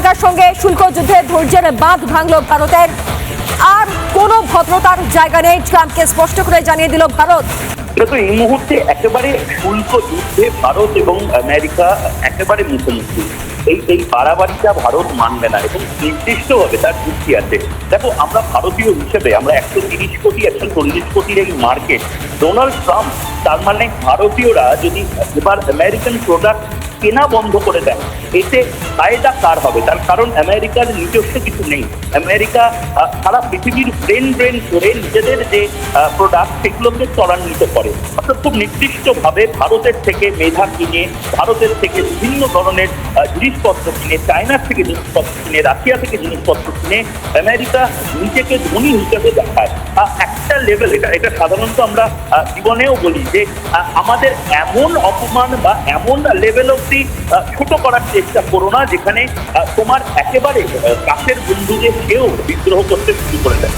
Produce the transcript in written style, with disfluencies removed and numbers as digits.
আমেরিকার সঙ্গে শুল্ক যুদ্ধে ধৈর্যের বাঁধ ভাঙল ভারতের। আর কোনো ভদ্রতার জায়গা নেই, ট্রাম্পকে স্পষ্ট করে জানিয়ে দিল ভারত। তো এই মুহূর্তে একেবারে শুল্ক যুদ্ধে ভারত এবং আমেরিকা একেবারে মুখোমুখি। এই বাড়াবাড়িটা ভারত মানবে না এবং নির্দিষ্টভাবে তার যুক্তি আছে। দেখো, আমরা ভারতীয় হিসেবে আমরা 130 কোটি 140 কোটির এই মার্কেট, ডোনাল্ড ট্রাম্প তার মানে ভারতীয়রা যদি এবার আমেরিকান প্রোডাক্ট কেনা বন্ধ করে দেয়, এতে ফায়দা কার হবে? তার কারণ আমেরিকার নিজস্ব কিছু নেই। আমেরিকা সারা পৃথিবীর ব্রেন করে নিজেদের যে প্রোডাক্ট সেগুলোকে ত্বরান্বিত করে। অর্থাৎ খুব নির্দিষ্টভাবে ভারতের থেকে মেধা কিনে, ভারতের থেকে বিভিন্ন ধরনের জিনিসপত্র কিনে, চায়নার থেকে জিনিসপত্র কিনে, রাশিয়া থেকে জিনিসপত্র কিনে আমেরিকা নিজেকে ধনী হিসেবে দেখায়। একটা লেভেল, এটা সাধারণত আমরা জীবনেও বলি যে আমাদের এমন অপমান বা এমন লেভেল অব্দি ছোট করার চেষ্টা করো না যেখানে তোমার একেবারে কাছের বন্ধুদের কেউ বিদ্রোহ করতে শুরু করে দেয়।